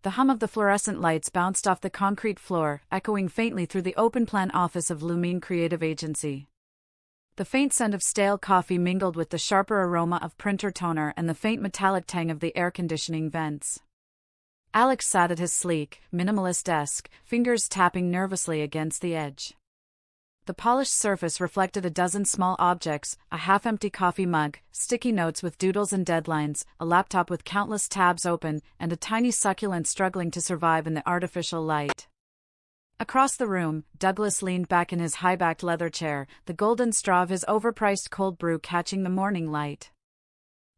The hum of the fluorescent lights bounced off the concrete floor, echoing faintly through the open-plan office of Lumine Creative Agency. The faint scent of stale coffee mingled with the sharper aroma of printer toner and the faint metallic tang of the air conditioning vents. Alex sat at his sleek, minimalist desk, fingers tapping nervously against the edge. The polished surface reflected a dozen small objects: a half-empty coffee mug, sticky notes with doodles and deadlines, a laptop with countless tabs open, and a tiny succulent struggling to survive in the artificial light. Across the room, Douglas leaned back in his high-backed leather chair, the golden straw of his overpriced cold brew catching the morning light.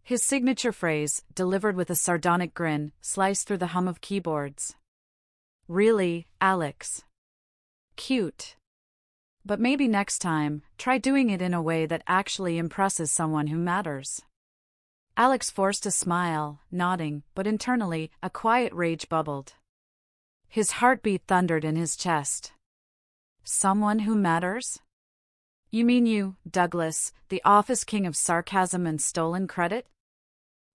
His signature phrase, delivered with a sardonic grin, sliced through the hum of keyboards. "Really, Alex? Cute. But maybe next time, try doing it in a way that actually impresses someone who matters." Alex forced a smile, nodding, but internally, a quiet rage bubbled. His heartbeat thundered in his chest. Someone who matters? You mean you, Douglas, the office king of sarcasm and stolen credit?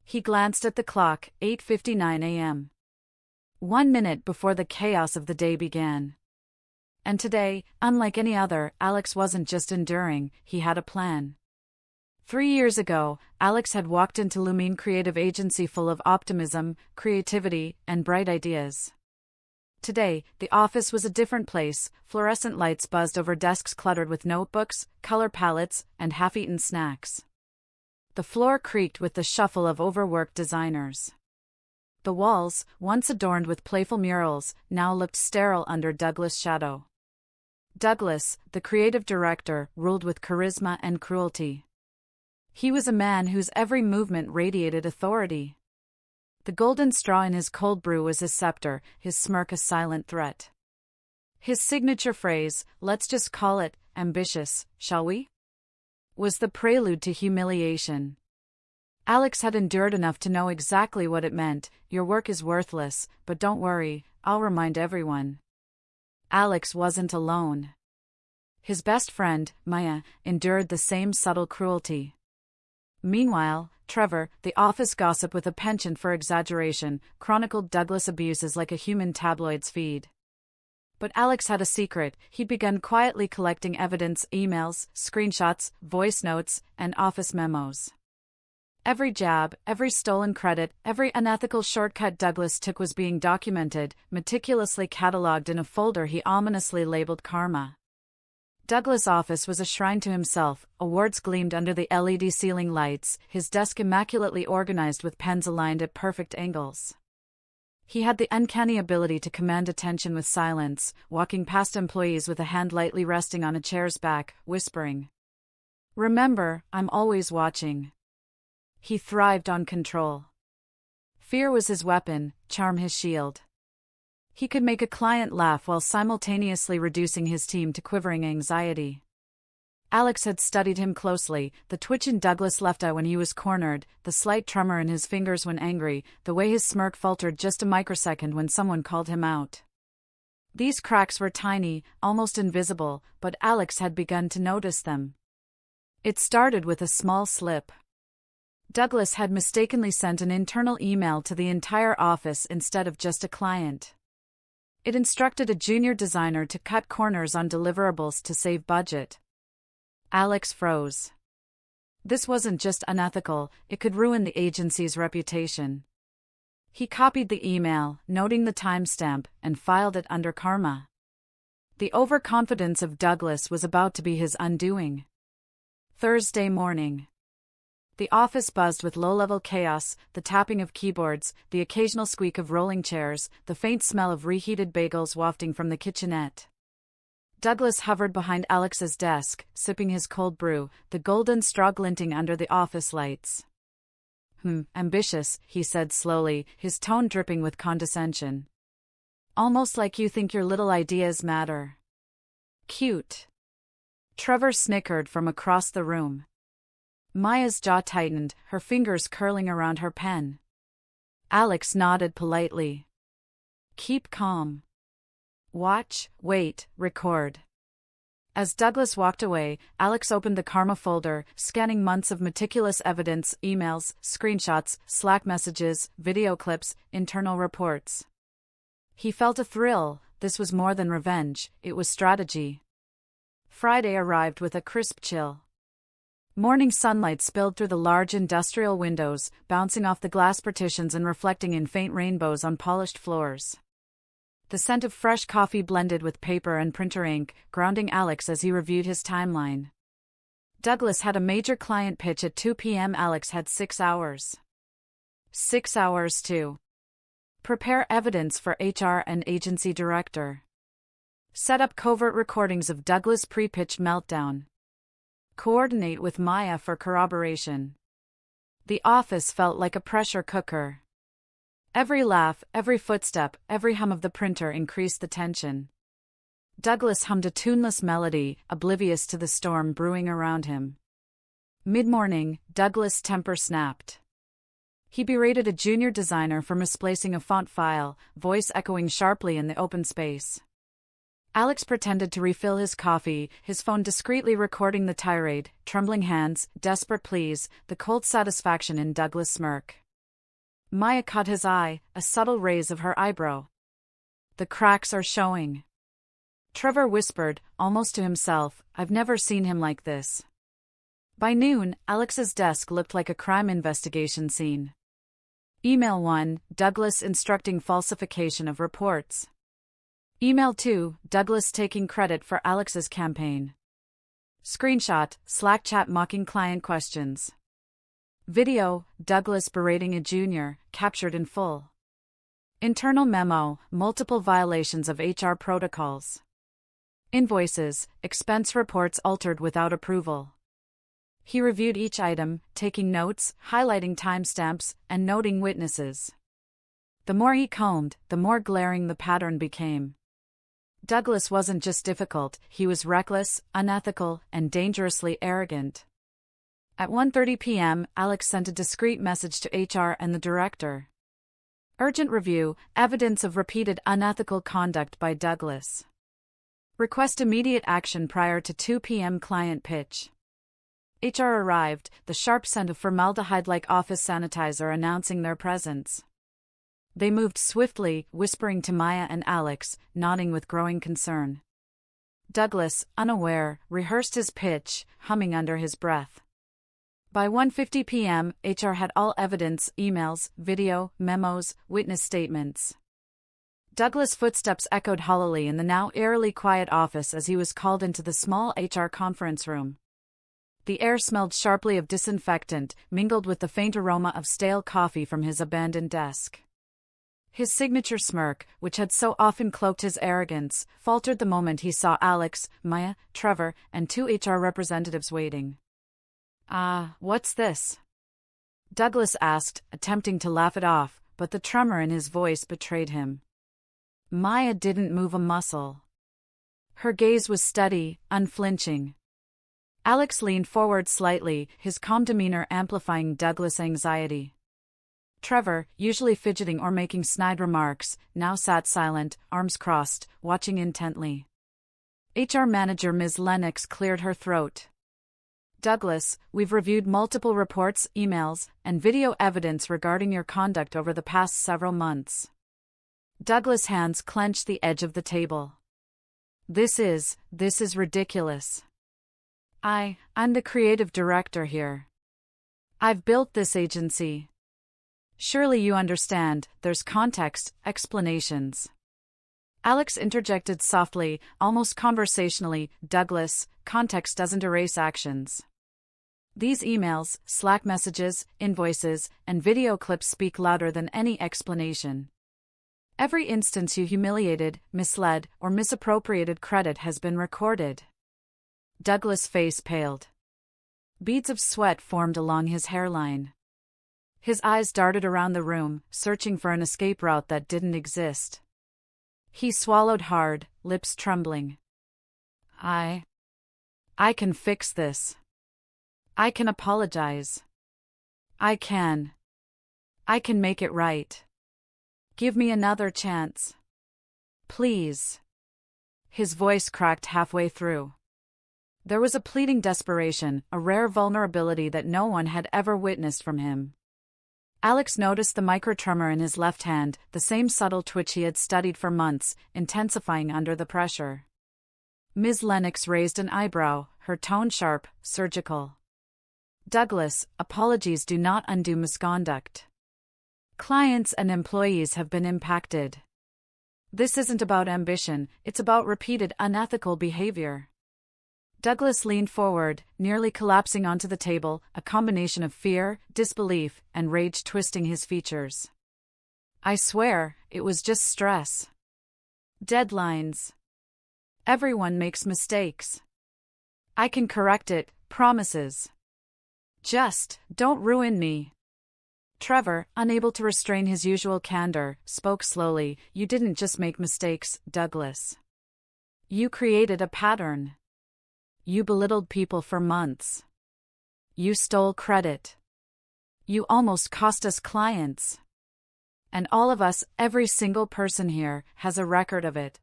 He glanced at the clock, 8:59 a.m. 1 minute before the chaos of the day began. And today, unlike any other, Alex wasn't just enduring, he had a plan. 3 years ago, Alex had walked into Lumine Creative Agency full of optimism, creativity, and bright ideas. Today, the office was a different place. Fluorescent lights buzzed over desks cluttered with notebooks, color palettes, and half-eaten snacks. The floor creaked with the shuffle of overworked designers. The walls, once adorned with playful murals, now looked sterile under Douglas' shadow. Douglas, the creative director, ruled with charisma and cruelty. He was a man whose every movement radiated authority. The golden straw in his cold brew was his scepter, his smirk a silent threat. His signature phrase, "Let's just call it ambitious, shall we?" was the prelude to humiliation. Alex had endured enough to know exactly what it meant. Your work is worthless, but don't worry, I'll remind everyone. Alex wasn't alone. His best friend, Maya, endured the same subtle cruelty. Meanwhile, Trevor, the office gossip with a penchant for exaggeration, chronicled Douglas' abuses like a human tabloid's feed. But Alex had a secret. He'd begun quietly collecting evidence: emails, screenshots, voice notes, and office memos. Every jab, every stolen credit, every unethical shortcut Douglas took was being documented, meticulously catalogued in a folder he ominously labeled Karma. Douglas' office was a shrine to himself. Awards gleamed under the LED ceiling lights, his desk immaculately organized with pens aligned at perfect angles. He had the uncanny ability to command attention with silence, walking past employees with a hand lightly resting on a chair's back, whispering, "Remember, I'm always watching." He thrived on control. Fear was his weapon, charm his shield. He could make a client laugh while simultaneously reducing his team to quivering anxiety. Alex had studied him closely, the twitch in Douglas' left eye when he was cornered, the slight tremor in his fingers when angry, the way his smirk faltered just a microsecond when someone called him out. These cracks were tiny, almost invisible, but Alex had begun to notice them. It started with a small slip. Douglas had mistakenly sent an internal email to the entire office instead of just a client. It instructed a junior designer to cut corners on deliverables to save budget. Alex froze. This wasn't just unethical, it could ruin the agency's reputation. He copied the email, noting the timestamp, and filed it under Karma. The overconfidence of Douglas was about to be his undoing. Thursday morning. The office buzzed with low-level chaos, the tapping of keyboards, the occasional squeak of rolling chairs, the faint smell of reheated bagels wafting from the kitchenette. Douglas hovered behind Alex's desk, sipping his cold brew, the golden straw glinting under the office lights. Ambitious," he said slowly, his tone dripping with condescension. "Almost like you think your little ideas matter." "Cute." Trevor snickered from across the room. Maya's jaw tightened, her fingers curling around her pen. Alex nodded politely. "Keep calm. Watch, wait, record." As Douglas walked away, Alex opened the Karma folder, scanning months of meticulous evidence: emails, screenshots, Slack messages, video clips, internal reports. He felt a thrill. This was more than revenge, it was strategy. Friday arrived with a crisp chill. Morning sunlight spilled through the large industrial windows, bouncing off the glass partitions and reflecting in faint rainbows on polished floors. The scent of fresh coffee blended with paper and printer ink, grounding Alex as he reviewed his timeline. Douglas had a major client pitch at 2 p.m. Alex had 6 hours. 6 hours to prepare evidence for HR and agency director. Set up covert recordings of Douglas' pre-pitch meltdown. Coordinate with Maya for corroboration. The office felt like a pressure cooker. Every laugh, every footstep, every hum of the printer increased the tension. Douglas hummed a tuneless melody, oblivious to the storm brewing around him. Mid-morning, Douglas' temper snapped. He berated a junior designer for misplacing a font file, voice echoing sharply in the open space. Alex pretended to refill his coffee, his phone discreetly recording the tirade, trembling hands, desperate pleas, the cold satisfaction in Douglas' smirk. Maya caught his eye, a subtle raise of her eyebrow. The cracks are showing. Trevor whispered, almost to himself, I've never seen him like this. By noon, Alex's desk looked like a crime investigation scene. Email 1, Douglas instructing falsification of reports. Email 2, Douglas taking credit for Alex's campaign. Screenshot, Slack chat mocking client questions. Video, Douglas berating a junior, captured in full. Internal memo, multiple violations of HR protocols. Invoices, expense reports altered without approval. He reviewed each item, taking notes, highlighting timestamps, and noting witnesses. The more he combed, the more glaring the pattern became. Douglas wasn't just difficult, he was reckless, unethical, and dangerously arrogant. At 1:30 p.m., Alex sent a discreet message to HR and the director. Urgent review, evidence of repeated unethical conduct by Douglas. Request immediate action prior to 2 p.m. client pitch. HR arrived, the sharp scent of formaldehyde-like office sanitizer announcing their presence. They moved swiftly, whispering to Maya and Alex, nodding with growing concern. Douglas, unaware, rehearsed his pitch, humming under his breath. By 1:50 p.m., HR had all evidence, emails, video, memos, witness statements. Douglas' footsteps echoed hollowly in the now eerily quiet office as he was called into the small HR conference room. The air smelled sharply of disinfectant, mingled with the faint aroma of stale coffee from his abandoned desk. His signature smirk, which had so often cloaked his arrogance, faltered the moment he saw Alex, Maya, Trevor, and 2 HR representatives waiting. What's this? Douglas asked, attempting to laugh it off, but the tremor in his voice betrayed him. Maya didn't move a muscle. Her gaze was steady, unflinching. Alex leaned forward slightly, his calm demeanor amplifying Douglas' anxiety. Trevor, usually fidgeting or making snide remarks, now sat silent, arms crossed, watching intently. HR manager Ms. Lennox cleared her throat. Douglas, we've reviewed multiple reports, emails, and video evidence regarding your conduct over the past several months. Douglas' hands clenched the edge of the table. This is ridiculous. I'm the creative director here. I've built this agency. Surely you understand, there's context, explanations. Alex interjected softly, almost conversationally, Douglas, context doesn't erase actions. These emails, Slack messages, invoices, and video clips speak louder than any explanation. Every instance you humiliated, misled, or misappropriated credit has been recorded. Douglas' face paled. Beads of sweat formed along his hairline. His eyes darted around the room, searching for an escape route that didn't exist. He swallowed hard, lips trembling. I can fix this. I can apologize. I can make it right. Give me another chance. Please. His voice cracked halfway through. There was a pleading desperation, a rare vulnerability that no one had ever witnessed from him. Alex noticed the microtremor in his left hand, the same subtle twitch he had studied for months, intensifying under the pressure. Ms. Lennox raised an eyebrow, her tone sharp, surgical. "Douglas, apologies do not undo misconduct. Clients and employees have been impacted. This isn't about ambition, it's about repeated unethical behavior." Douglas leaned forward, nearly collapsing onto the table, a combination of fear, disbelief, and rage twisting his features. "I swear, it was just stress. Deadlines. Everyone makes mistakes. I can correct it, promises. Just, don't ruin me." Trevor, unable to restrain his usual candor, spoke slowly. "You didn't just make mistakes, Douglas. You created a pattern. You belittled people for months. You stole credit. You almost cost us clients. And all of us, every single person here, has a record of it."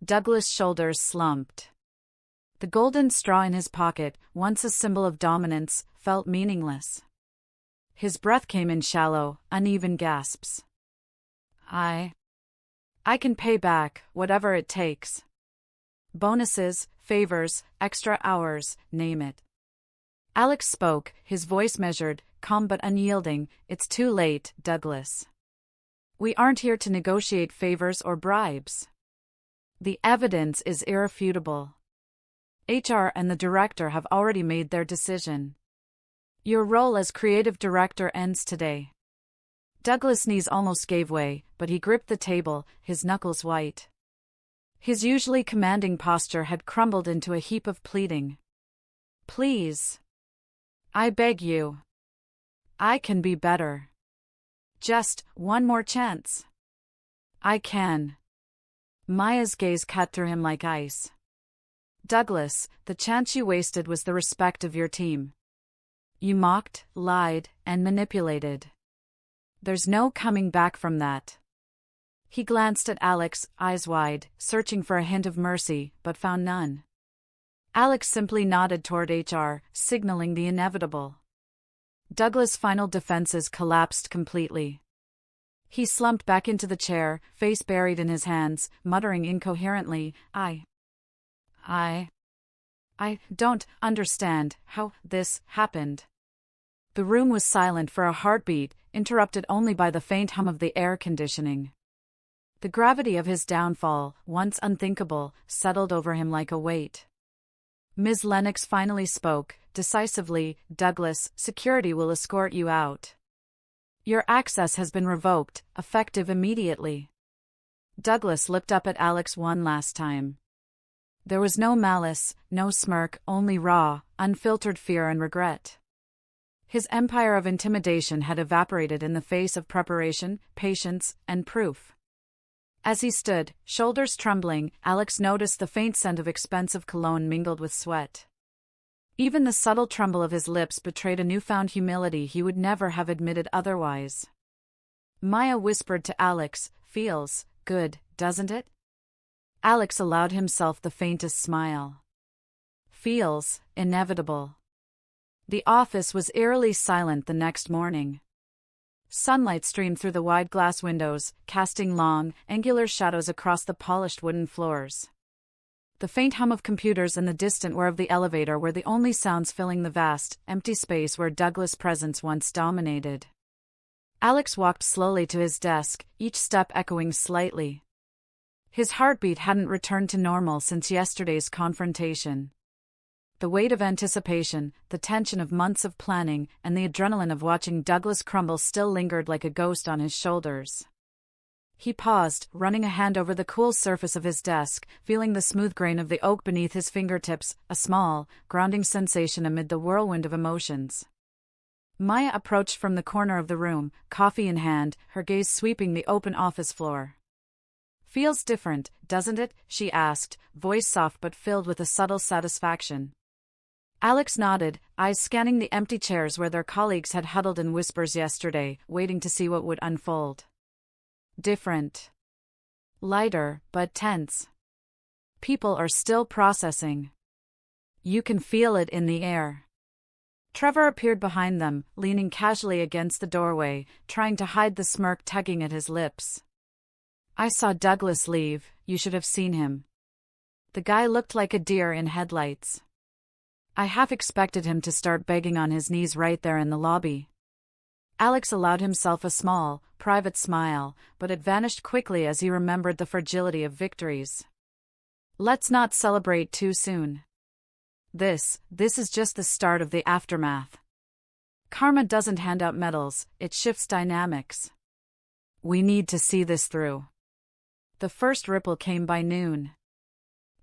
Douglas' shoulders slumped. The golden straw in his pocket, once a symbol of dominance, felt meaningless. His breath came in shallow, uneven gasps. I can pay back, whatever it takes. Bonuses, favors, extra hours, name it." Alex spoke, his voice measured, calm but unyielding. "It's too late, Douglas. We aren't here to negotiate favors or bribes. The evidence is irrefutable. HR and the director have already made their decision. Your role as creative director ends today." Douglas' knees almost gave way, but he gripped the table, his knuckles white. His usually commanding posture had crumbled into a heap of pleading. "Please. I beg you. I can be better. Just one more chance. I can." Maya's gaze cut through him like ice. "Douglas, the chance you wasted was the respect of your team. You mocked, lied, and manipulated. There's no coming back from that." He glanced at Alex, eyes wide, searching for a hint of mercy, but found none. Alex simply nodded toward HR, signaling the inevitable. Douglas' final defenses collapsed completely. He slumped back into the chair, face buried in his hands, muttering incoherently, I don't understand how this happened." The room was silent for a heartbeat, interrupted only by the faint hum of the air conditioning. The gravity of his downfall, once unthinkable, settled over him like a weight. Ms. Lennox finally spoke, decisively. "Douglas, security will escort you out. Your access has been revoked, effective immediately." Douglas looked up at Alex one last time. There was no malice, no smirk, only raw, unfiltered fear and regret. His empire of intimidation had evaporated in the face of preparation, patience, and proof. As he stood, shoulders trembling, Alex noticed the faint scent of expensive cologne mingled with sweat. Even the subtle tremble of his lips betrayed a newfound humility he would never have admitted otherwise. Maya whispered to Alex, "Feels good, doesn't it?" Alex allowed himself the faintest smile. Feels inevitable. The office was eerily silent the next morning. Sunlight streamed through the wide glass windows, casting long, angular shadows across the polished wooden floors. The faint hum of computers and the distant whir of the elevator were the only sounds filling the vast, empty space where Douglas' presence once dominated. Alex walked slowly to his desk, each step echoing slightly. His heartbeat hadn't returned to normal since yesterday's confrontation. The weight of anticipation, the tension of months of planning, and the adrenaline of watching Douglas crumble still lingered like a ghost on his shoulders. He paused, running a hand over the cool surface of his desk, feeling the smooth grain of the oak beneath his fingertips, a small, grounding sensation amid the whirlwind of emotions. Maya approached from the corner of the room, coffee in hand, her gaze sweeping the open office floor. "Feels different, doesn't it?" she asked, voice soft but filled with a subtle satisfaction. Alex nodded, eyes scanning the empty chairs where their colleagues had huddled in whispers yesterday, waiting to see what would unfold. Different. Lighter, but tense. People are still processing. You can feel it in the air. Trevor appeared behind them, leaning casually against the doorway, trying to hide the smirk tugging at his lips. "I saw Douglas leave, you should have seen him. The guy looked like a deer in headlights. I half expected him to start begging on his knees right there in the lobby." Alex allowed himself a small, private smile, but it vanished quickly as he remembered the fragility of victories. Let's not celebrate too soon. This is just the start of the aftermath. Karma doesn't hand out medals, it shifts dynamics. We need to see this through. The first ripple came by noon.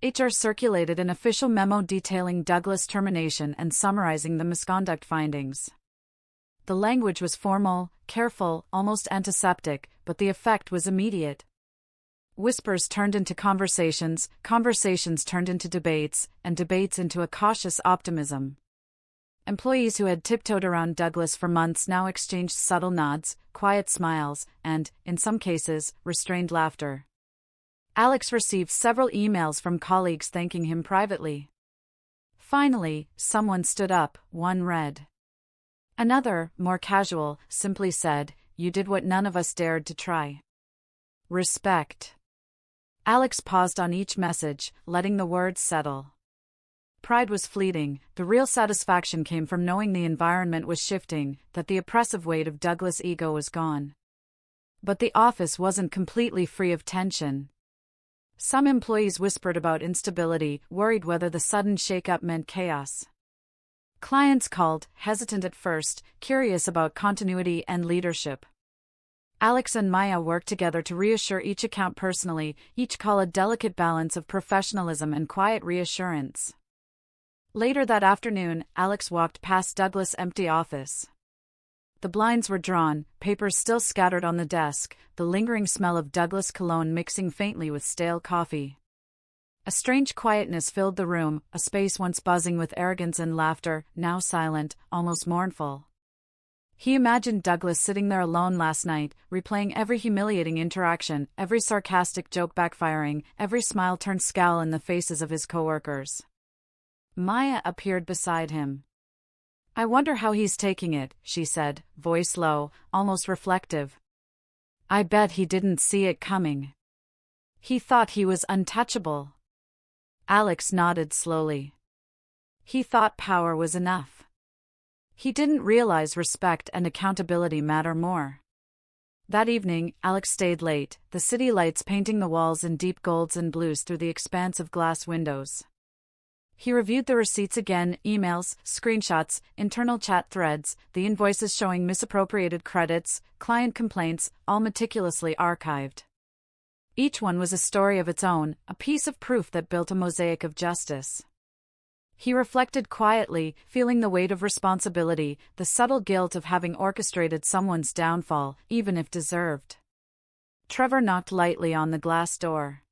HR circulated an official memo detailing Douglas' termination and summarizing the misconduct findings. The language was formal, careful, almost antiseptic, but the effect was immediate. Whispers turned into conversations, conversations turned into debates, and debates into a cautious optimism. Employees who had tiptoed around Douglas for months now exchanged subtle nods, quiet smiles, and, in some cases, restrained laughter. Alex received several emails from colleagues thanking him privately. Finally, someone stood up, one read. Another, more casual, simply said, "You did what none of us dared to try." Respect. Alex paused on each message, letting the words settle. Pride was fleeting, the real satisfaction came from knowing the environment was shifting, that the oppressive weight of Douglas' ego was gone. But the office wasn't completely free of tension. Some employees whispered about instability, worried whether the sudden shake-up meant chaos. Clients called, hesitant at first, curious about continuity and leadership. Alex and Maya worked together to reassure each account personally, each call a delicate balance of professionalism and quiet reassurance. Later that afternoon, Alex walked past Douglas' empty office. The blinds were drawn, papers still scattered on the desk, the lingering smell of Douglas cologne mixing faintly with stale coffee. A strange quietness filled the room, a space once buzzing with arrogance and laughter, now silent, almost mournful. He imagined Douglas sitting there alone last night, replaying every humiliating interaction, every sarcastic joke backfiring, every smile turned scowl in the faces of his coworkers. Maya appeared beside him. "I wonder how he's taking it," she said, voice low, almost reflective. "I bet he didn't see it coming. He thought he was untouchable." Alex nodded slowly. He thought power was enough. He didn't realize respect and accountability matter more. That evening, Alex stayed late, the city lights painting the walls in deep golds and blues through the expanse of glass windows. He reviewed the receipts again, emails, screenshots, internal chat threads, the invoices showing misappropriated credits, client complaints, all meticulously archived. Each one was a story of its own, a piece of proof that built a mosaic of justice. He reflected quietly, feeling the weight of responsibility, the subtle guilt of having orchestrated someone's downfall, even if deserved. Trevor knocked lightly on the glass door.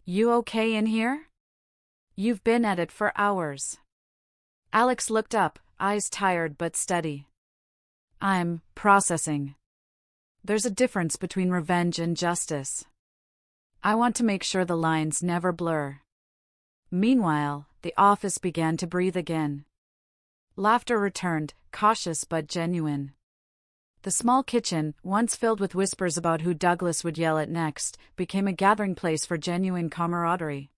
"You okay in here? You've been at it for hours." Alex looked up, eyes tired but steady. "I'm processing. There's a difference between revenge and justice. I want to make sure the lines never blur." Meanwhile, the office began to breathe again. Laughter returned, cautious but genuine. The small kitchen, once filled with whispers about who Douglas would yell at next, became a gathering place for genuine camaraderie.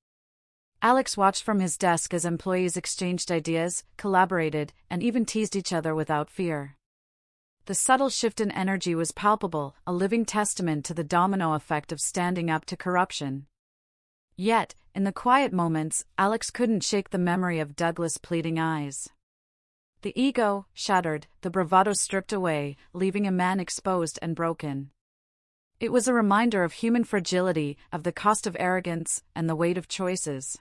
Alex watched from his desk as employees exchanged ideas, collaborated, and even teased each other without fear. The subtle shift in energy was palpable, a living testament to the domino effect of standing up to corruption. Yet, in the quiet moments, Alex couldn't shake the memory of Douglas' pleading eyes. The ego, shattered, the bravado stripped away, leaving a man exposed and broken. It was a reminder of human fragility, of the cost of arrogance, and the weight of choices.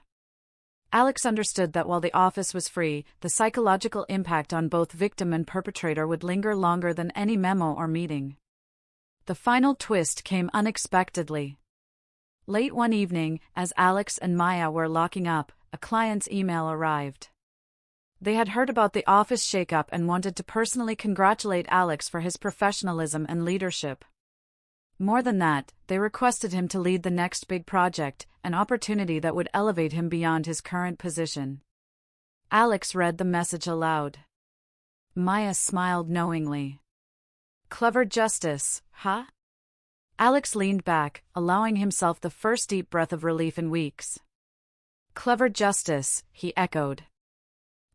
Alex understood that while the office was free, the psychological impact on both victim and perpetrator would linger longer than any memo or meeting. The final twist came unexpectedly. Late one evening, as Alex and Maya were locking up, a client's email arrived. They had heard about the office shakeup and wanted to personally congratulate Alex for his professionalism and leadership. More than that, they requested him to lead the next big project, an opportunity that would elevate him beyond his current position. Alex read the message aloud. Maya smiled knowingly. Clever justice, huh? Alex leaned back, allowing himself the first deep breath of relief in weeks. Clever justice, he echoed.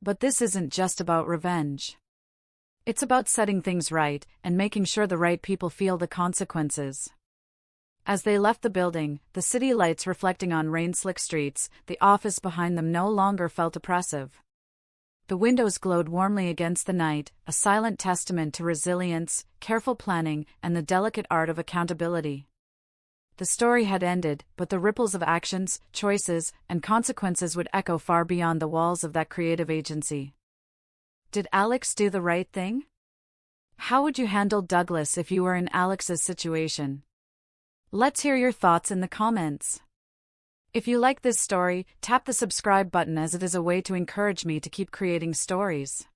But this isn't just about revenge. It's about setting things right and making sure the right people feel the consequences. As they left the building, the city lights reflecting on rain-slick streets, the office behind them no longer felt oppressive. The windows glowed warmly against the night, a silent testament to resilience, careful planning, and the delicate art of accountability. The story had ended, but the ripples of actions, choices, and consequences would echo far beyond the walls of that creative agency. Did Alex do the right thing? How would you handle Douglas if you were in Alex's situation? Let's hear your thoughts in the comments. If you like this story, tap the subscribe button as it is a way to encourage me to keep creating stories.